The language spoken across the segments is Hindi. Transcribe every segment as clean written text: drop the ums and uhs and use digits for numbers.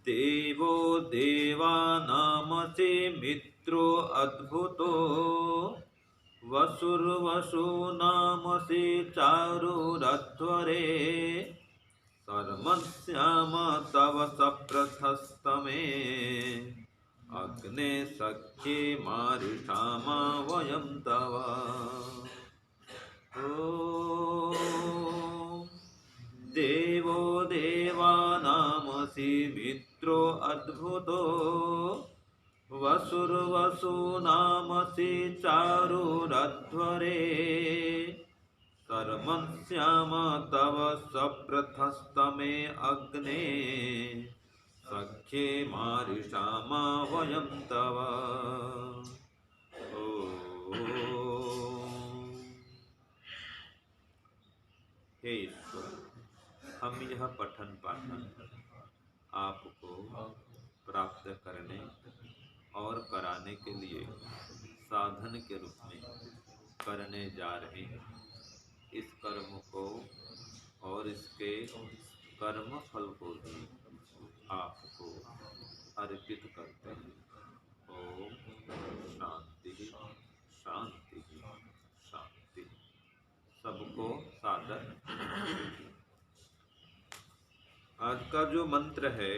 देवो देवानामसि मित्रो अद्भुतो वसुर्वसूनामसि चारुरध्वरे सर्वस्याम तव सप्रथस्तमे अग्ने सख्ये मारिषामा वयं तव। ॐ देवो देवानामसि मित्रो अद्भुतो वसुर्वसूनामसि चारुरध्वरे सर्वस्याम तव सप्रथस्तमे अग्ने सख्ये मारिषामा वयं तव। हे ईश्वर, हम यह पठन पाठन आपको प्राप्त करने और कराने के लिए साधन के रूप में करने जा रहे हैं। इस कर्म को और इसके कर्म फल को भी आपको अर्पित करते हैं। ओम शांति शांति शांति। सबको सादर। आज का जो मंत्र है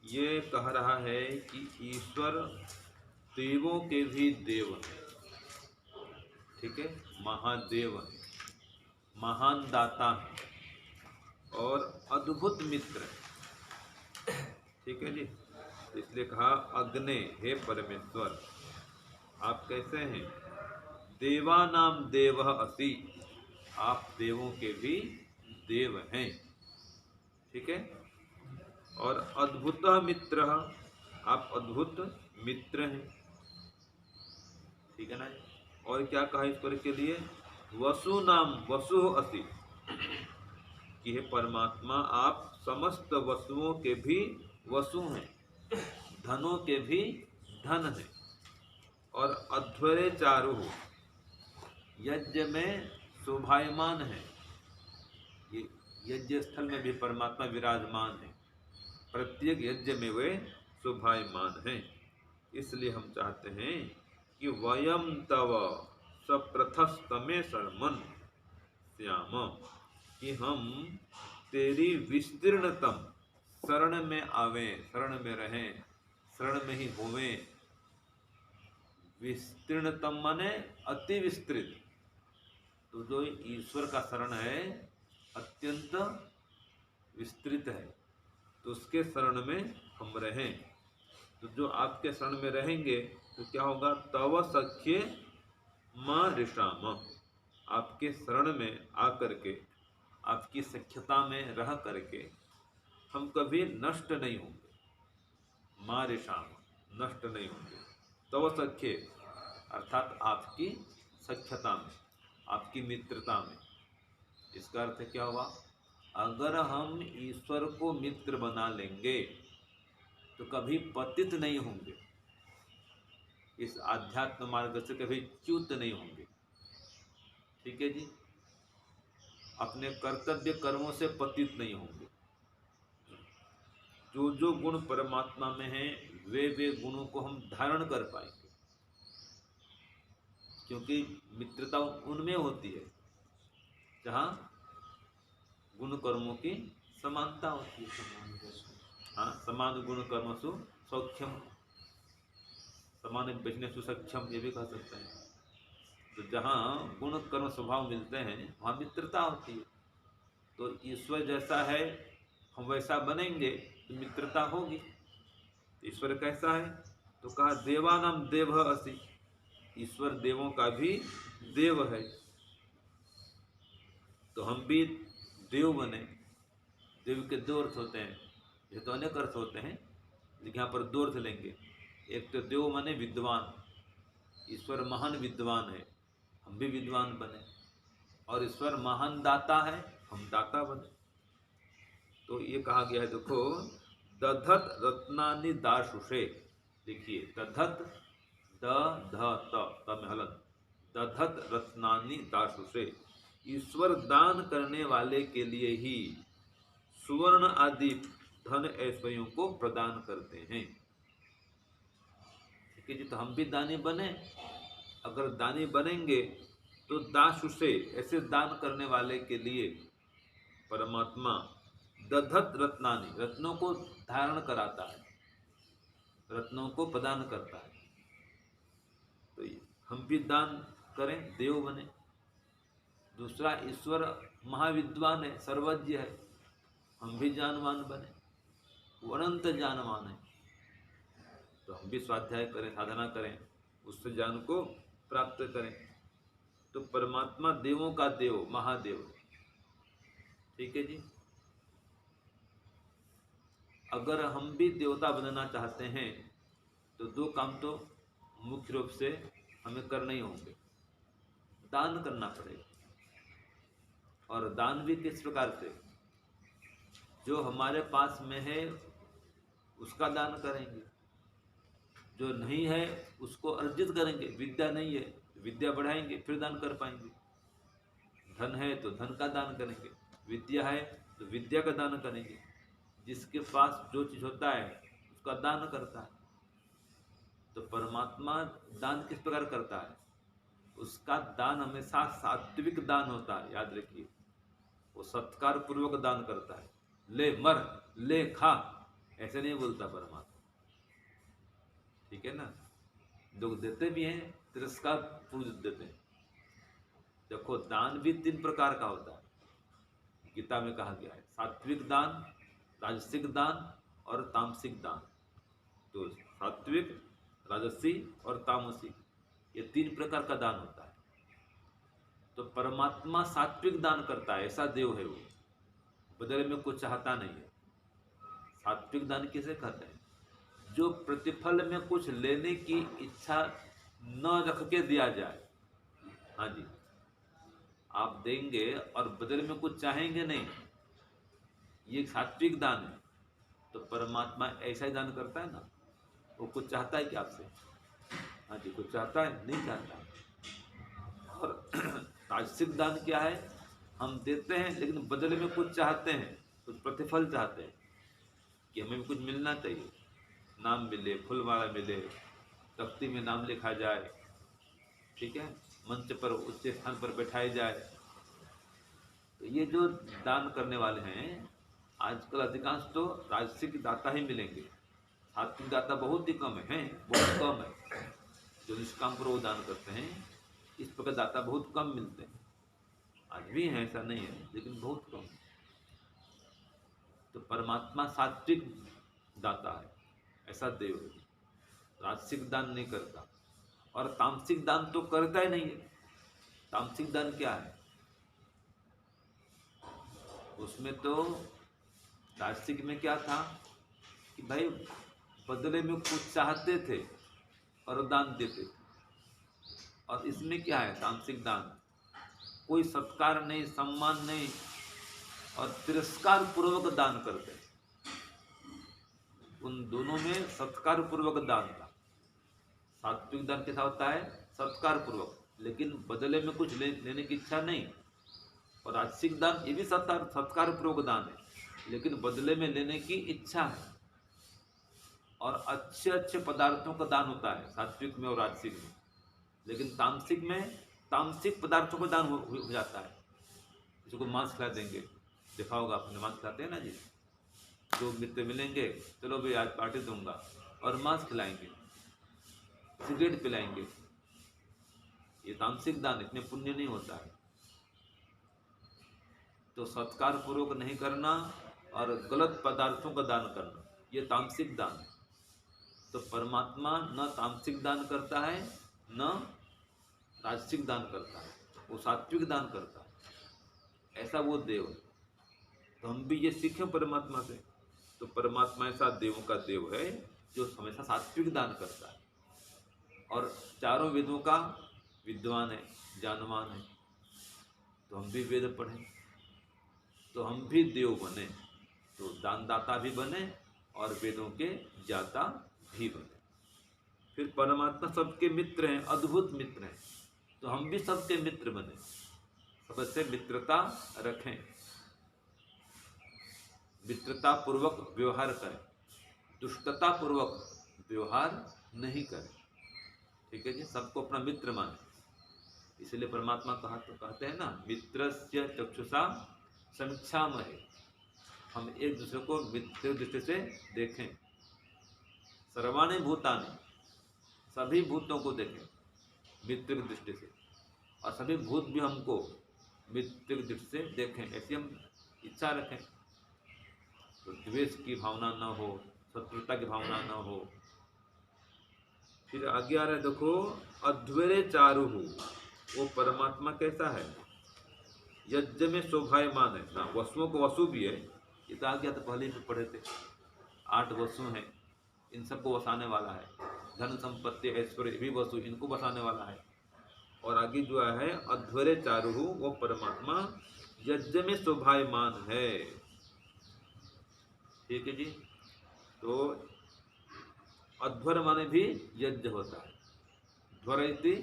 ये कह रहा है कि ईश्वर देवों के भी देव हैं, ठीक है, महादेव हैं, महान दाता हैं और अद्भुत मित्र हैं, ठीक है जी। इसलिए कहा अग्ने, हे परमेश्वर आप कैसे हैं? देवानाम देवः असि, आप देवों के भी देव हैं, ठीक है। और अद्भुत मित्र, आप अद्भुत मित्र हैं, ठीक है ना। और क्या कहा ईश्वर के लिए? वसु नाम वसु असि, कि हे परमात्मा आप समस्त वसुओं के भी वसु हैं, धनों के भी धन हैं। और अध्वरे चारु, यज्ञ में शोभायमान है, ये यज्ञ स्थल में भी परमात्मा विराजमान है, प्रत्येक यज्ञ में वे शोभायमान हैं। इसलिए हम चाहते हैं कि वयम तव सप्रथस्तमे शरणमन श्याम, कि हम तेरी विस्तीर्णतम शरण में आवें, शरण में रहें, शरण में ही होवें। विस्तीर्णतम माने अति विस्तृत, तो जो ईश्वर का शरण है अत्यंत विस्तृत है, तो उसके शरण में हम रहें। तो जो आपके शरण में रहेंगे तो क्या होगा? तव सख्ये मां ऋषाम, आपके शरण में आकर के, आपकी सख्यता में रह करके हम कभी नष्ट नहीं होंगे। मां ऋषाम, नष्ट नहीं होंगे। तव सख्ये अर्थात आपकी सख्यता में, आपकी मित्रता में। इसका अर्थ क्या हुआ? अगर हम ईश्वर को मित्र बना लेंगे तो कभी पतित नहीं होंगे, इस आध्यात्म मार्ग से कभी च्युत नहीं होंगे, ठीक है जी। अपने कर्तव्य कर्मों से पतित नहीं होंगे। जो जो गुण परमात्मा में हैं वे वे गुणों को हम धारण कर पाएंगे, क्योंकि मित्रता उनमें होती है जहाँ गुण कर्मों की समानता होती है। हाँ, समान गुण कर्मसु सौख्यम, समान बिजनेसु सक्षम, ये भी कह सकते हैं। तो जहाँ गुण कर्म स्वभाव मिलते हैं वहाँ मित्रता होती है। तो ईश्वर जैसा है हम वैसा बनेंगे तो मित्रता होगी। ईश्वर कैसा है? तो कहा देवानाम देव असि, ईश्वर देवों का भी देव है, तो हम भी देव बने। देव के दो अर्थ होते हैं, ये तो अनेक अर्थ होते हैं, लेकिन यहाँ पर दो अर्थ लेंगे। एक तो देव माने विद्वान, ईश्वर महान विद्वान है, हम भी विद्वान बने। और ईश्वर महान दाता है, हम दाता बने। तो ये कहा गया है, देखो दधत रत्नानि दाशुषे, देखिए दधत द ध त में हलन, दधत रत्नानि दाशुषे, ईश्वर दान करने वाले के लिए ही सुवर्ण आदि धन ऐश्वर्यों को प्रदान करते हैं। ठीक है जी, तो हम भी दानी बने। अगर दानी बनेंगे तो दाशु से, ऐसे दान करने वाले के लिए परमात्मा दधत रत्नानि, रत्नों को धारण कराता है, रत्नों को प्रदान करता है। तो हम भी दान करें, देव बने। दूसरा, ईश्वर महाविद्वान है, सर्वज्ञ है, हम भी जानवान बने, वो अनंत जानवान है। तो हम भी स्वाध्याय करें, साधना करें, उससे ज्ञान को प्राप्त करें। तो परमात्मा देवों का देव, महादेव। ठीक है जी। अगर हम भी देवता बनना चाहते हैं तो दो काम तो मुख्य रूप से हमें करने ही होंगे। दान करना पड़ेगा, और दान भी किस प्रकार से? जो हमारे पास में है उसका दान करेंगे, जो नहीं है उसको अर्जित करेंगे। विद्या नहीं है, विद्या बढ़ाएंगे, फिर दान कर पाएंगे। धन है तो धन का दान करेंगे, विद्या है तो विद्या का दान करेंगे। जिसके पास जो चीज़ होता है उसका दान करता है। तो परमात्मा दान किस प्रकार करता है? उसका दान हमेशा सात्विक दान होता है, याद रखिए। वो सत्कार पूर्वक दान करता है। ले मर, ले खा, ऐसे नहीं बोलता परमात्मा। ठीक है ना। लोग देते भी हैं, तिरस्कार पूर्वक देते हैं। देखो, दान भी 3 प्रकार का होता है, गीता में कहा गया है। सात्विक दान, राजसिक दान और तामसिक दान। तो सात्विक, राजसी और तामसिक, ये 3 प्रकार का दान होता है। तो परमात्मा सात्विक दान करता है, ऐसा देव है वो, बदले में कुछ चाहता नहीं है। सात्विक दान किसे कहते हैं? जो प्रतिफल में कुछ लेने की इच्छा न रख के दिया जाए। हाँ जी, आप देंगे और बदले में कुछ चाहेंगे नहीं, ये सात्विक दान है। तो परमात्मा ऐसा ही दान करता है ना। वो कुछ चाहता है कि आपसे? हाँ जी, कुछ चाहता है? नहीं चाहता। और राजसिक दान क्या है? हम देते हैं लेकिन बदले में कुछ चाहते हैं, कुछ प्रतिफल चाहते हैं कि हमें कुछ मिलना चाहिए। नाम मिले, फूलमाला मिले, तख्ती में नाम लिखा जाए, ठीक है, मंच पर उच्च स्थान पर बैठाए जाए। तो ये जो दान करने वाले हैं आजकल अधिकांश तो राजसिक दाता ही मिलेंगे। सात्विक दाता बहुत ही कम है, बहुत कम है जो निष्काम पर वो दान करते हैं। इस प्रकार दाता बहुत कम मिलते हैं। आज भी हैं, ऐसा नहीं है, लेकिन बहुत कम। तो परमात्मा सात्विक दाता है, ऐसा देव है। राजसिक दान नहीं करता, और तामसिक दान तो करता ही नहीं है। तामसिक दान क्या है? उसमें तो राजसिक में क्या था कि भाई बदले में कुछ चाहते थे और दान देते थे। और इसमें क्या है? तामसिक दान कोई सत्कार नहीं, सम्मान नहीं, और तिरस्कार पूर्वक दान करते हैं। उन दोनों में सत्कार पूर्वक दान था। सात्विक दान कैसा होता है? सत्कार पूर्वक, लेकिन बदले में कुछ लेने की इच्छा नहीं। और राजसिक दान ये भी सत्कार पूर्वक दान है, लेकिन बदले में लेने की इच्छा है। और अच्छे अच्छे पदार्थों का दान होता है सात्विक में और राजसिक में। लेकिन तामसिक में तामसिक पदार्थों का दान हो जाता है। किसी को मांस खिला देंगे, देखा होगा आपने, मांस खिलाते हैं ना जी। 2 मित्र मिलेंगे, चलो भाई आज पार्टी दूंगा, और मांस खिलाएंगे, सिगरेट पिलाएंगे। ये तामसिक दान, इतने पुण्य नहीं होता है। तो सत्कार पूर्वक नहीं करना और गलत पदार्थों का दान करना, ये तामसिक दान है। तो परमात्मा न तामसिक दान करता है न राजसिक दान करता है, वो सात्विक दान करता है। ऐसा वो देव है। तो हम भी ये सीखें परमात्मा से। तो परमात्मा ऐसा देवों का देव है जो हमेशा सात्विक दान करता है, और चारों वेदों का विद्वान है, जानवान है। तो हम भी वेद पढ़ें, तो हम भी देव बने, तो दानदाता भी बने और वेदों के ज्ञाता भी बने। फिर परमात्मा सबके मित्र हैं, अद्भुत मित्र हैं। तो हम भी सबके मित्र बने, सबसे मित्रता रखें। मित्रता पूर्वक व्यवहार करें, दुष्टता पूर्वक व्यवहार नहीं करें। ठीक है जी, सबको अपना मित्र माने। इसलिए परमात्मा कहते हैं ना, मित्रस्य चक्षुषा समीक्षामहे, हम एक दूसरे को मित्र दृष्टि से देखें। सर्वाणि भूतानि, सभी भूतों को देखें मित्र की दृष्टि से, और सभी भूत भी हमको मित्र की दृष्टि से देखें, ऐसी हम इच्छा रखें। तो द्वेष की भावना न हो, शत्रुता की भावना न हो। फिर आगे आ रहा है, देखो, अध्वरे चारुहु, वो परमात्मा कैसा है? यज्ञ में शोभायमान है ना, वसुओं को वसु भी है, ये तो आ गया, तो पहले भी पढ़े थे। 8 वसु हैं, इन सबको बसाने वाला है। धन संपत्ति ऐश्वर्य भी वसु, इनको बसाने वाला है। और आगे जो है अध्वरे चारुहु, वो परमात्मा यज्ञ में शोभायमान है। ठीक है जी। तो अध्वर माने भी यज्ञ होता है। ध्वर इति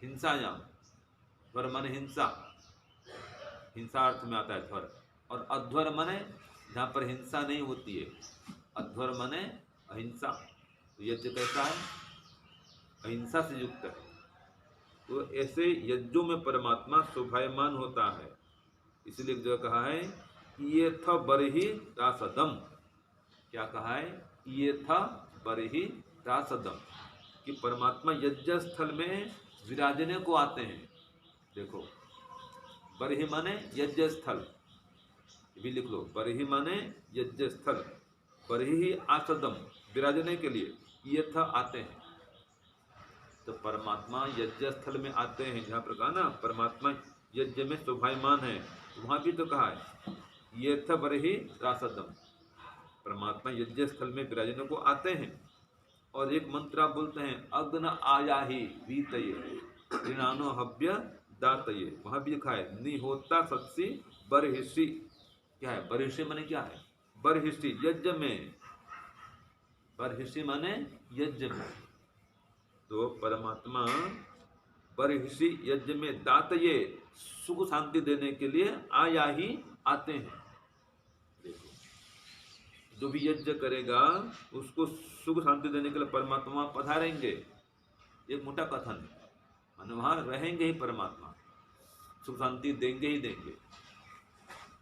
हिंसायाम, ध्वर माने हिंसा, हिंसा अर्थ में आता है ध्वर। और अध्वर माने जहाँ पर हिंसा नहीं होती है, अध्वर माने अहिंसा। तो यज्ञ कैसा है? अहिंसा से युक्त है। तो ऐसे यज्ञों में परमात्मा शोभायमान होता है। इसलिए जो कहा है, ये था बरही रासदम, क्या कहा है? ये था बरही रासदम, कि परमात्मा यज्ञ स्थल में विराजने को आते हैं। देखो, बरही माने यज्ञ स्थल, भी लिख लो, बरही माने यज्ञ स्थल, बरही आसदम, विराजने के लिए ये था आते हैं। तो परमात्मा यज्ञ स्थल में आते हैं, जहाँ पर कहा ना परमात्मा यज्ञ में शोभायमान है, वहाँ भी तो कहा है ये था बरही रासदम, परमात्मा यज्ञ स्थल में विराजने को आते हैं। और एक मंत्र आप बोलते हैं, अग्न आया ही वीतये ऋणानो हव्य दातये, वहाँ भी लिखा है निहोता सत्सी बरहिषि। क्या है बरहिषि? माने क्या है? बरहिषि यज्ञ में, बरहिषि माने यज्ञ में। तो परमात्मा बरहिषि यज्ञ में दातये, सुख शांति देने के लिए आया ही आते हैं। देखो, जो भी यज्ञ करेगा उसको सुख शांति देने के लिए परमात्मा पधारेंगे। एक मोटा कथन है, माने वहाँ रहेंगे ही परमात्मा, सुख शांति देंगे ही देंगे।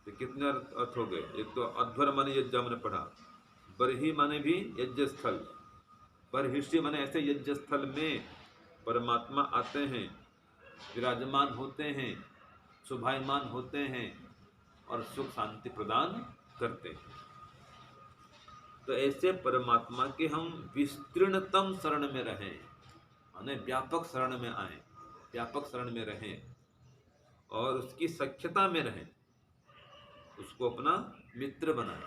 तो कितने अर्थ हो गए? एक तो अध्वर माने यज्ञ हमने पढ़ा, बरही माने भी यज्ञ स्थल, बरहिषि माने ऐसे यज्ञ स्थल में परमात्मा आते हैं, विराजमान होते हैं, शोभायमान होते हैं और सुख शांति प्रदान करते हैं। तो ऐसे परमात्मा के हम विस्तीर्णतम शरण में रहें, माने व्यापक शरण में आए, व्यापक शरण में रहें और उसकी सख्यता में रहें, उसको अपना मित्र बनाएं।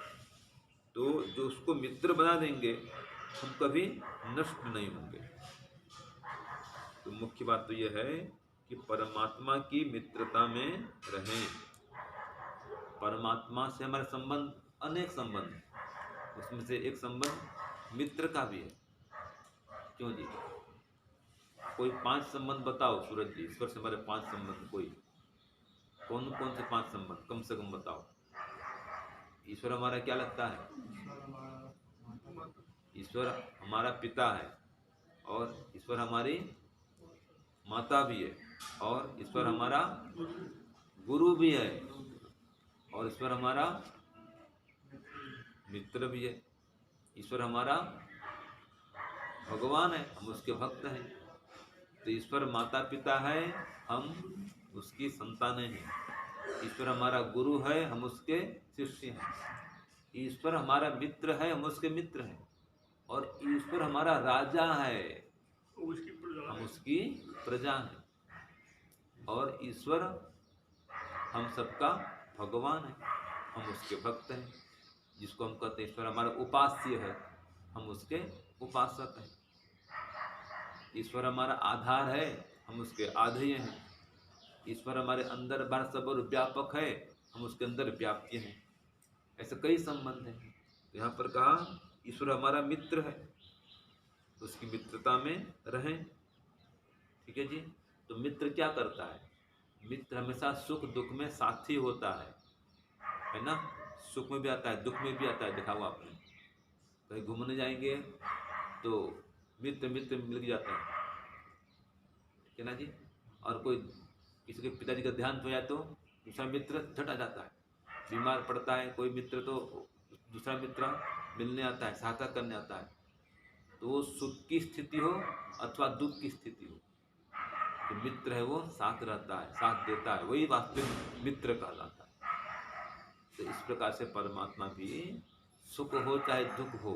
तो जो उसको मित्र बना देंगे, हम कभी नष्ट नहीं होंगे। तो मुख्य बात तो यह है कि परमात्मा की मित्रता में रहें। परमात्मा से हमारे संबंध अनेक संबंध हैं, उसमें से एक संबंध मित्र का भी है। क्यों जी? कोई 5 संबंध बताओ सूरज जी, ईश्वर से हमारे 5 संबंध, कोई कौन कौन से 5 संबंध कम से कम बताओ। ईश्वर हमारा क्या लगता है? ईश्वर हमारा पिता है, और ईश्वर हमारी माता भी है, और ईश्वर हमारा गुरु भी है, और ईश्वर हमारा मित्र भी है। ईश्वर हमारा भगवान है, हम उसके भक्त हैं। तो ईश्वर माता पिता है, हम उसकी संतानें हैं। ईश्वर हमारा गुरु है, हम उसके शिष्य हैं। ईश्वर हमारा मित्र है, हम उसके मित्र हैं। और ईश्वर हमारा राजा है, हम उसकी प्रजा हैं। और ईश्वर हम सबका भगवान है, हम उसके भक्त हैं, जिसको हम कहते हैं ईश्वर हमारा उपास्य है, हम उसके उपासक हैं। ईश्वर हमारा आधार है, हम उसके आधेय हैं। ईश्वर हमारे अंदर बाहर सब और व्यापक है, हम उसके अंदर व्याप्य हैं। ऐसे कई संबंध हैं। यहाँ पर कहा ईश्वर हमारा मित्र है, उसकी मित्रता में रहें। ठीक है जी। तो मित्र क्या करता है? मित्र हमेशा सुख दुख में साथी होता है ना। सुख में भी आता है, दुख में भी आता है, देखा हुआ आपने। कहीं घूमने जाएंगे तो मित्र मित्र मिल जाता है, ठीक है ना जी। और कोई किसी के पिताजी का ध्यान हो जाए तो दूसरा मित्र झट आ जाता है। बीमार पड़ता है कोई मित्र तो दूसरा मित्र मिलने आता है, सहायता करने आता है। तो वो सुख की स्थिति हो अथवा दुख की स्थिति हो, जो मित्र है वो साथ रहता है, साथ देता है, वही वास्तविक मित्र कहलाता है। तो इस प्रकार से परमात्मा भी सुख हो चाहे दुख हो,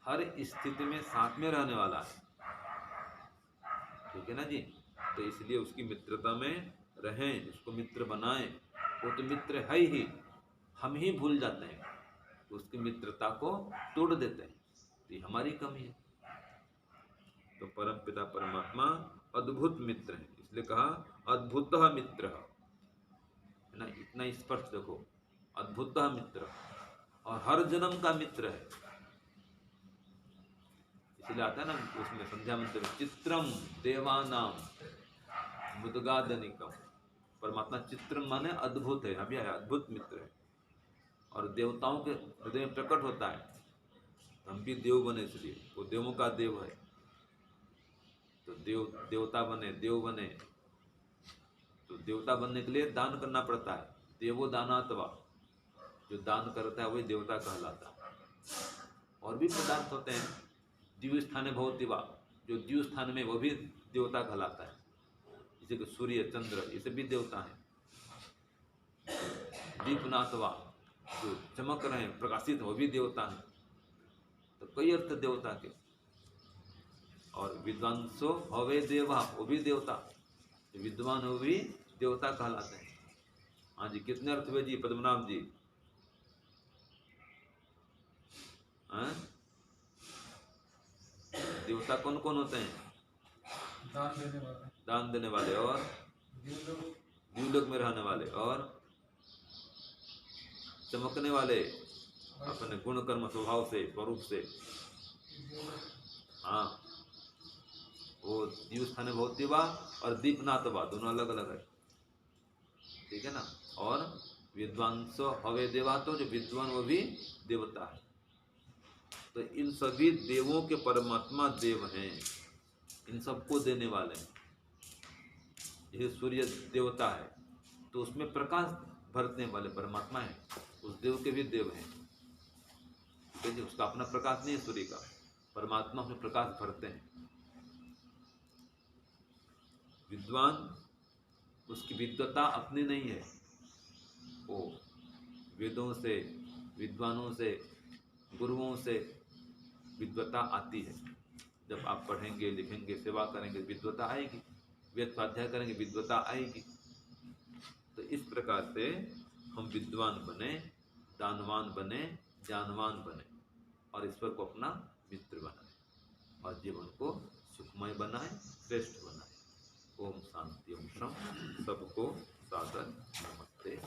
हर स्थिति में साथ में रहने वाला है, ठीक है ना जी। तो इसलिए उसकी मित्रता में रहें, उसको मित्र बनाएं। वो तो मित्र है ही, हम ही भूल जाते हैं, उसकी मित्रता को तोड़ देते हैं, तो ये हमारी कमी है। तो परम पिता परमात्मा अद्भुत मित्र है, इसलिए कहा अद्भुत मित्र है ना। इतना स्पष्ट देखो, अद्भुत मित्र और हर जन्म का मित्र है। इसलिए आता है ना उसमें संध्या मंत्र में, चित्रम देवानाम मुदगादनिकम। परमात्मा चित्रम माने अद्भुत है, अभी आया अद्भुत मित्र है, और देवताओं के हृदय में प्रकट होता है। हम भी देव बने, इसलिए वो देवों का देव है। तो देवता बने, देव बने, तो देवता बनने के लिए दान करना पड़ता है। देवो दानात्वा, जो दान करता है वही देवता कहलाता है। और भी पदार्थ होते हैं, दिव्य स्थान भवतिवा, जो दिव्य स्थान में वो भी देवता कहलाता है। जैसे कि सूर्य चंद्र, ये सब भी देवता हैं। दीपनाथवा, जो चमक रहे हैं, प्रकाशित, वो भी देवता हैं। तो कई अर्थ देवता के। और विद्वांसो हवे देवा, वो भी देवता, विद्वान हो भी देवता कहलाते हैं। हाँ जी, कितने अर्थ हुए जी पद्मनाभ जी? हाँ? देवता कौन कौन होते हैं? दान देने वाले और द्यूलोक में रहने वाले और चमकने वाले अपने गुण कर्म स्वभाव से, स्वरूप से। हाँ, वो दिव्य स्थान भौतिवा और दीपनाथवा दोनों अलग अलग है, ठीक है ना। और विद्वांसो हवे देवा, तो जो विद्वान वो भी देवता है। तो इन सभी देवों के परमात्मा देव हैं, इन सबको देने वाले हैं। जैसे सूर्य देवता है तो उसमें प्रकाश भरने वाले परमात्मा है, उस देव के भी देव हैं, ठीक है जी। उसका अपना प्रकाश नहीं है सूर्य का, परमात्मा उसमें प्रकाश भरते हैं। विद्वान, उसकी विद्वता अपनी नहीं है, वो वेदों से, विद्वानों से, गुरुओं से विद्वता आती है। जब आप पढ़ेंगे, लिखेंगे, सेवा करेंगे, विद्वता आएगी। वेद स्वाध्याय करेंगे, विद्वता आएगी। तो इस प्रकार से हम विद्वान बने, दानवान बने, जानवान बने, और ईश्वर को अपना मित्र बनाए, और जीवन को सुखमय बनाए, श्रेष्ठ बनाए। ओम शांति, ओम शांति। सबको सादर नमस्ते।